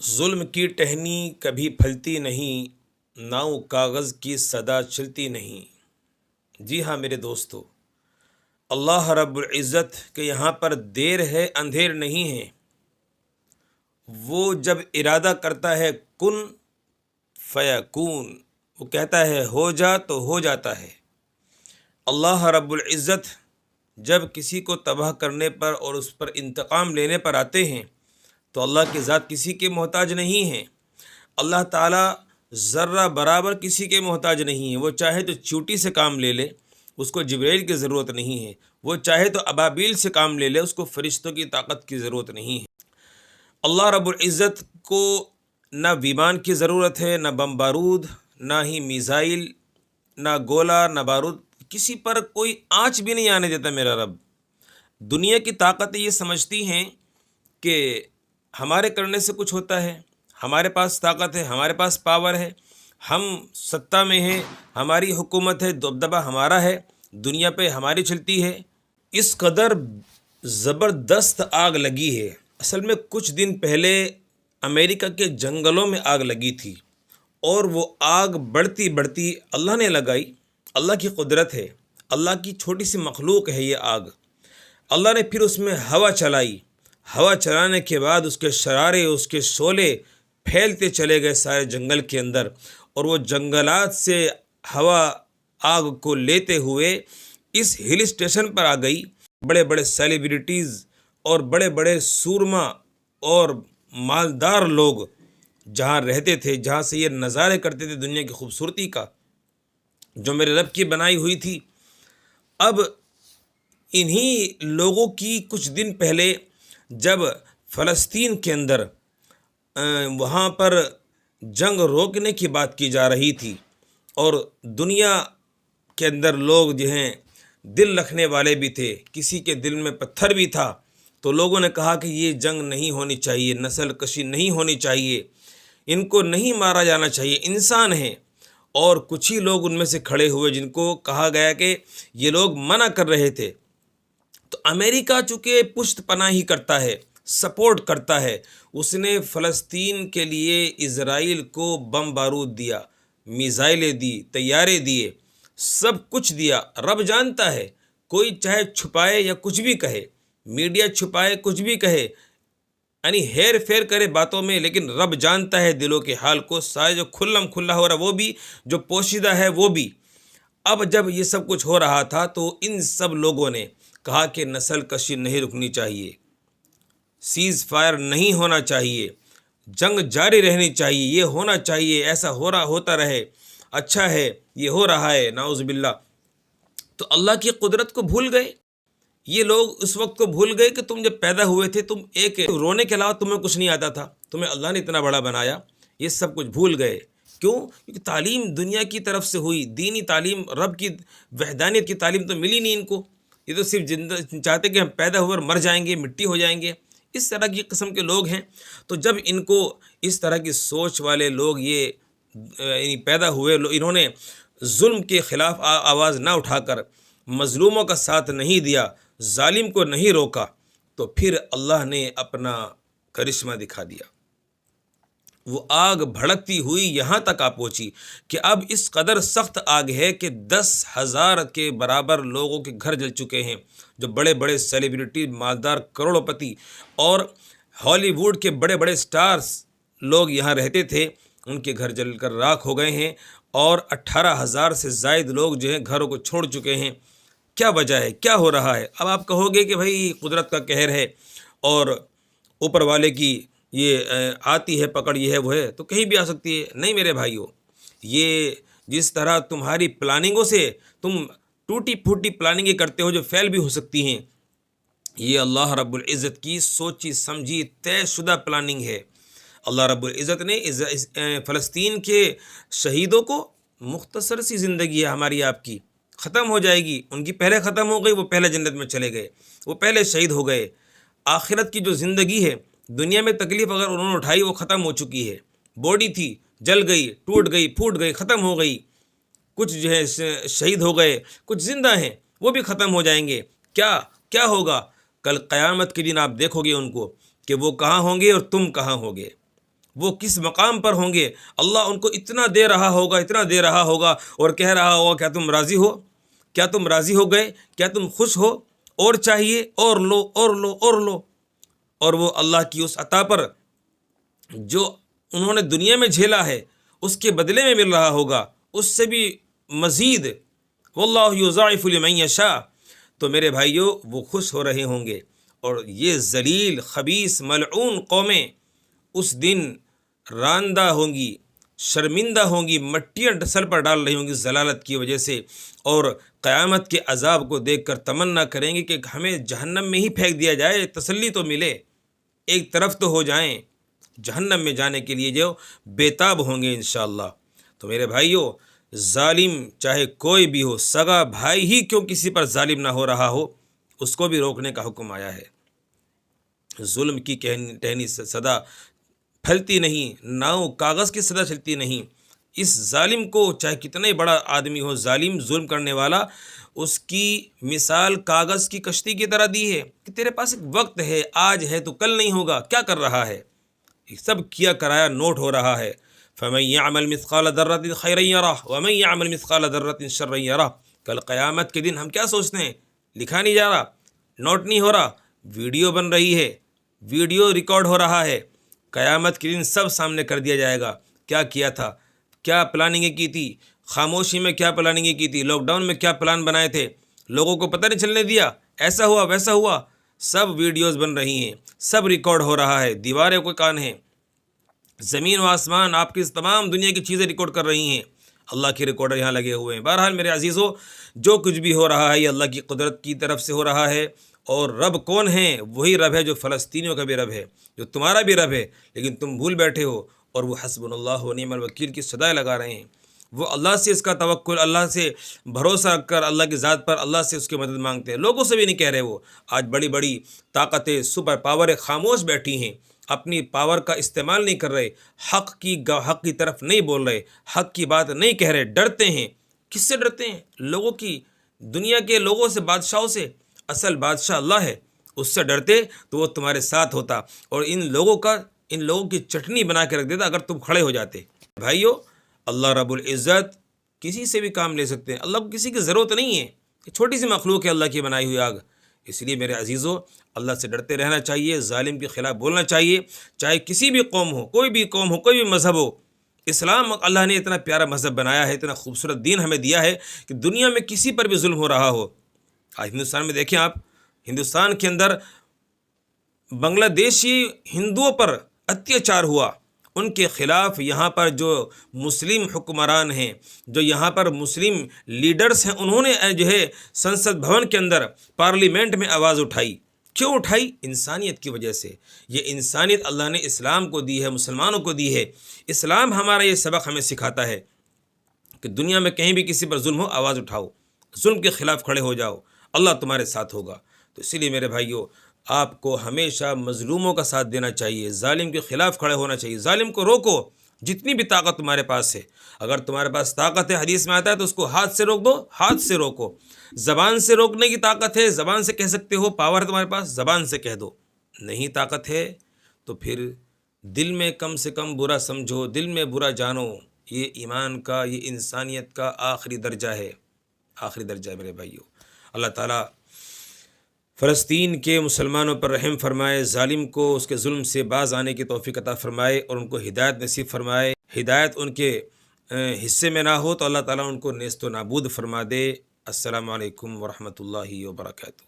ظلم کی ٹہنی کبھی پھلتی نہیں، ناؤ کاغذ کی صدا چلتی نہیں۔ جی ہاں میرے دوستو، اللہ رب العزت کے یہاں پر دیر ہے اندھیر نہیں ہے۔ وہ جب ارادہ کرتا ہے کن فیکون، وہ کہتا ہے ہو جا تو ہو جاتا ہے۔ اللہ رب العزت جب کسی کو تباہ کرنے پر اور اس پر انتقام لینے پر آتے ہیں تو اللہ کی ذات کسی کے محتاج نہیں ہے۔ اللہ تعالیٰ ذرہ برابر کسی کے محتاج نہیں ہے۔ وہ چاہے تو چیونٹی سے کام لے لے، اس کو جبرائیل کی ضرورت نہیں ہے۔ وہ چاہے تو ابابیل سے کام لے لے، اس کو فرشتوں کی طاقت کی ضرورت نہیں ہے۔ اللہ رب العزت کو نہ ویمان کی ضرورت ہے، نہ بم بارود، نہ ہی میزائل، نہ گولہ، نہ بارود، کسی پر کوئی آنچ بھی نہیں آنے دیتا میرا رب۔ دنیا کی طاقتیں یہ سمجھتی ہیں کہ ہمارے کرنے سے کچھ ہوتا ہے، ہمارے پاس طاقت ہے، ہمارے پاس پاور ہے، ہم سطح میں ہیں، ہماری حکومت ہے، دبدبہ ہمارا ہے، دنیا پہ ہماری چلتی ہے۔ اس قدر زبردست آگ لگی ہے۔ اصل میں کچھ دن پہلے امریکہ کے جنگلوں میں آگ لگی تھی، اور وہ آگ بڑھتی بڑھتی اللہ نے لگائی۔ اللہ کی قدرت ہے، اللہ کی چھوٹی سی مخلوق ہے یہ آگ۔ اللہ نے پھر اس میں ہوا چلائی۔ ہوا چلانے کے بعد اس کے شرارے، اس کے شعلے پھیلتے چلے گئے سارے جنگل کے اندر، اور وہ جنگلات سے ہوا آگ کو لیتے ہوئے اس ہل اسٹیشن پر آ گئی۔ بڑے بڑے سیلیبریٹیز اور بڑے بڑے سورما اور مالدار لوگ جہاں رہتے تھے، جہاں سے یہ نظارے کرتے تھے دنیا کی خوبصورتی کا، جو میرے رب کی بنائی ہوئی تھی، اب انہی لوگوں کی کچھ دن پہلے جب فلسطین کے اندر وہاں پر جنگ روکنے کی بات کی جا رہی تھی، اور دنیا کے اندر لوگ جو ہیں دل رکھنے والے بھی تھے، کسی کے دل میں پتھر بھی تھا، تو لوگوں نے کہا کہ یہ جنگ نہیں ہونی چاہیے، نسل کشی نہیں ہونی چاہیے، ان کو نہیں مارا جانا چاہیے، انسان ہیں۔ اور کچھ ہی لوگ ان میں سے کھڑے ہوئے جن کو کہا گیا کہ یہ لوگ منع کر رہے تھے۔ تو امریکہ چونکہ پشت پناہی کرتا ہے، سپورٹ کرتا ہے، اس نے فلسطین کے لیے اسرائیل کو بم بارود دیا، میزائلیں دی، طیارے دیے، سب کچھ دیا۔ رب جانتا ہے، کوئی چاہے چھپائے یا کچھ بھی کہے، میڈیا چھپائے کچھ بھی کہے، یعنی ہیر پھیر کرے باتوں میں، لیکن رب جانتا ہے دلوں کے حال کو، سارے جو کھلم کھلا ہو رہا وہ بھی، جو پوشیدہ ہے وہ بھی۔ اب جب یہ سب کچھ ہو رہا تھا تو ان سب لوگوں نے کہا کہ نسل کشی نہیں رکنی چاہیے، سیز فائر نہیں ہونا چاہیے، جنگ جاری رہنی چاہیے، یہ ہونا چاہیے، ایسا ہوتا رہے، اچھا ہے، یہ ہو رہا ہے، نعوذ باللہ۔ تو اللہ کی قدرت کو بھول گئے یہ لوگ، اس وقت کو بھول گئے کہ تم جب پیدا ہوئے تھے تم ایک رونے کے علاوہ تمہیں کچھ نہیں آتا تھا، تمہیں اللہ نے اتنا بڑا بنایا، یہ سب کچھ بھول گئے۔ کیوں؟ کیونکہ تعلیم دنیا کی طرف سے ہوئی، دینی تعلیم، رب کی وحدانیت کی تعلیم تو ملی نہیں ان کو۔ یہ تو صرف چاہتے کہ ہم پیدا ہوئے اور مر جائیں گے، مٹی ہو جائیں گے، اس طرح کی قسم کے لوگ ہیں۔ تو جب ان کو اس طرح کی سوچ والے لوگ یہ پیدا ہوئے، انہوں نے ظلم کے خلاف آواز نہ اٹھا کر، مظلوموں کا ساتھ نہیں دیا، ظالم کو نہیں روکا، تو پھر اللہ نے اپنا کرشمہ دکھا دیا۔ وہ آگ بھڑکتی ہوئی یہاں تک آ پہنچی کہ اب اس قدر سخت آگ ہے کہ 10,000 کے برابر لوگوں کے گھر جل چکے ہیں، جو بڑے بڑے سیلیبریٹی، مالدار، کروڑوں پتی اور ہالی ووڈ کے بڑے بڑے سٹارز لوگ یہاں رہتے تھے، ان کے گھر جل کر راکھ ہو گئے ہیں، اور 18,000 سے زائد لوگ جو ہیں گھروں کو چھوڑ چکے ہیں۔ کیا وجہ ہے؟ کیا ہو رہا ہے؟ اب آپ کہو گے کہ بھائی قدرت کا قہر ہے اور اوپر والے کی یہ آتی ہے پکڑ، یہ ہے وہ ہے، تو کہیں بھی آ سکتی ہے۔ نہیں میرے بھائیو، یہ جس طرح تمہاری پلاننگوں سے تم ٹوٹی پھوٹی پلاننگیں کرتے ہو جو فیل بھی ہو سکتی ہیں، یہ اللہ رب العزت کی سوچی سمجھی طے شدہ پلاننگ ہے۔ اللہ رب العزت نے فلسطین کے شہیدوں کو، مختصر سی زندگی ہے ہماری آپ کی، ختم ہو جائے گی، ان کی پہلے ختم ہو گئی، وہ پہلے جنت میں چلے گئے، وہ پہلے شہید ہو گئے۔ آخرت کی جو زندگی ہے، دنیا میں تکلیف اگر انہوں نے اٹھائی وہ ختم ہو چکی ہے، باڈی تھی جل گئی، ٹوٹ گئی، پھوٹ گئی، ختم ہو گئی، کچھ جو ہے شہید ہو گئے، کچھ زندہ ہیں، وہ بھی ختم ہو جائیں گے۔ کیا ہوگا؟ کل قیامت کے دن آپ دیکھو گے ان کو کہ وہ کہاں ہوں گے اور تم کہاں ہوگے۔ وہ کس مقام پر ہوں گے، اللہ ان کو اتنا دے رہا ہوگا، اتنا دے رہا ہوگا، اور کہہ رہا ہوگا کیا تم راضی ہو، کیا تم راضی ہو گئے، کیا تم خوش ہو، اور چاہیے، اور لو اور لو اور لو۔ اور وہ اللہ کی اس عطا پر جو انہوں نے دنیا میں جھیلا ہے اس کے بدلے میں مل رہا ہوگا، اس سے بھی مزید، واللہ یضاعف لمن یشاء۔ تو میرے بھائیوں، وہ خوش ہو رہے ہوں گے، اور یہ ذلیل خبیث ملعون قومیں اس دن راندہ ہوں گی، شرمندہ ہوں گی، مٹیاں سر پر ڈال رہی ہوں گی ضلالت کی وجہ سے، اور قیامت کے عذاب کو دیکھ کر تمنا کریں گے کہ ہمیں جہنم میں ہی پھینک دیا جائے، تسلی تو ملے، ایک طرف تو ہو جائیں، جہنم میں جانے کے لیے جو بے تاب ہوں گے انشاءاللہ۔ تو میرے بھائیوں، ظالم چاہے کوئی بھی ہو، سگا بھائی ہی کیوں کسی پر ظالم نہ ہو رہا ہو، اس کو بھی روکنے کا حکم آیا ہے۔ ظلم کی ٹہنی صدا پھلتی نہیں، ناؤ کاغذ کی صدا چلتی نہیں۔ اس ظالم کو چاہے کتنا ہی بڑا آدمی ہو، ظالم ظلم کرنے والا، اس کی مثال کاغذ کی کشتی کی طرح دی ہے کہ تیرے پاس ایک وقت ہے، آج ہے تو کل نہیں ہوگا۔ کیا کر رہا ہے؟ سب کیا کرایا نوٹ ہو رہا ہے۔ فَمَن يَعْمَلْ مِثْقَالَ ذَرَّةٍ خَيْرًا يَرَهُ وَمَن يَعْمَلْ مِثْقَالَ ذَرَّةٍ شَرًّا يَرَهُ۔ کل قیامت کے دن ہم کیا سوچتے ہیں؟ لکھا نہیں جا رہا، نوٹ نہیں ہو رہا، ویڈیو بن رہی ہے، ویڈیو ریکارڈ ہو رہا ہے۔ قیامت کے دن سب سامنے کر دیا جائے گا، کیا کیا تھا، کیا پلاننگیں کی تھی، خاموشی میں کیا پلاننگیں کی تھی، لاک ڈاؤن میں کیا پلان بنائے تھے، لوگوں کو پتہ نہیں چلنے دیا، ایسا ہوا ویسا ہوا، سب ویڈیوز بن رہی ہیں، سب ریکارڈ ہو رہا ہے، دیواریں کوئی کان ہیں، زمین و آسمان، آپ کی تمام دنیا کی چیزیں ریکارڈ کر رہی ہیں، اللہ کے ریکارڈر یہاں لگے ہوئے ہیں۔ بہرحال میرے عزیزو، جو کچھ بھی ہو رہا ہے یہ اللہ کی قدرت کی طرف سے ہو رہا ہے، اور رب کون ہے؟ وہی رب ہے جو فلسطینیوں کا بھی رب ہے، جو تمہارا بھی رب ہے، لیکن تم بھول بیٹھے ہو، اور وہ حسبنا اللہ و نعم الوکیل کی صدائیں لگا رہے ہیں۔ وہ اللہ سے اس کا توکل، اللہ سے بھروسہ رکھ کر اللہ کی ذات پر اللہ سے اس کی مدد مانگتے ہیں، لوگوں سے بھی نہیں کہہ رہے۔ وہ آج بڑی بڑی طاقتیں، سپر پاوریں خاموش بیٹھی ہیں، اپنی پاور کا استعمال نہیں کر رہے، حق کی طرف نہیں بول رہے، حق کی بات نہیں کہہ رہے، ڈرتے ہیں۔ کس سے ڈرتے ہیں؟ لوگوں کی، دنیا کے لوگوں سے، بادشاہوں سے۔ اصل بادشاہ اللہ ہے، اس سے ڈرتے تو وہ تمہارے ساتھ ہوتا، اور ان لوگوں کی چٹنی بنا کے رکھ دیتا اگر تم کھڑے ہو جاتے۔ بھائیو، اللہ رب العزت کسی سے بھی کام لے سکتے ہیں، اللہ کو کسی کی ضرورت نہیں ہے، یہ چھوٹی سی مخلوق ہے اللہ کی بنائی ہوئی آگ۔ اس لیے میرے عزیزو، اللہ سے ڈرتے رہنا چاہیے، ظالم کے خلاف بولنا چاہیے، چاہے کسی بھی قوم ہو، کوئی بھی قوم ہو، کوئی بھی مذہب ہو۔ اسلام اللہ نے اتنا پیارا مذہب بنایا ہے، اتنا خوبصورت دین ہمیں دیا ہے کہ دنیا میں کسی پر بھی ظلم ہو رہا ہو۔ آج ہندوستان میں دیکھیں آپ، ہندوستان کے اندر بنگلہ دیشی ہندوؤں پر اتیاچار ہوا، ان کے خلاف یہاں پر جو مسلم حکمران ہیں، جو یہاں پر مسلم لیڈرز ہیں، انہوں نے جو ہے سنسد بھون کے اندر، پارلیمنٹ میں آواز اٹھائی۔ کیوں اٹھائی؟ انسانیت کی وجہ سے۔ یہ انسانیت اللہ نے اسلام کو دی ہے، مسلمانوں کو دی ہے۔ اسلام ہمارا یہ سبق ہمیں سکھاتا ہے کہ دنیا میں کہیں بھی کسی پر ظلم ہو، آواز اٹھاؤ، ظلم کے خلاف کھڑے ہو جاؤ، اللہ تمہارے ساتھ ہوگا۔ تو اسی لیے میرے بھائیوں، آپ کو ہمیشہ مظلوموں کا ساتھ دینا چاہیے، ظالم کے خلاف کھڑے ہونا چاہیے، ظالم کو روکو جتنی بھی طاقت تمہارے پاس ہے۔ اگر تمہارے پاس طاقت ہے، حدیث میں آتا ہے، تو اس کو ہاتھ سے روک دو، ہاتھ سے روکو۔ زبان سے روکنے کی طاقت ہے، زبان سے کہہ سکتے ہو، پاور ہے تمہارے پاس، زبان سے کہہ دو۔ نہیں طاقت ہے تو پھر دل میں کم سے کم برا سمجھو، دل میں برا جانو۔ یہ ایمان کا، یہ انسانیت کا آخری درجہ ہے، آخری درجہ ہے میرے بھائیوں۔ اللہ تعالیٰ فلسطین کے مسلمانوں پر رحم فرمائے، ظالم کو اس کے ظلم سے باز آنے کی توفیق عطا فرمائے، اور ان کو ہدایت نصیب فرمائے۔ ہدایت ان کے حصے میں نہ ہو تو اللہ تعالیٰ ان کو نیست و نابود فرما دے۔ السلام علیکم ورحمۃ اللہ وبرکاتہ۔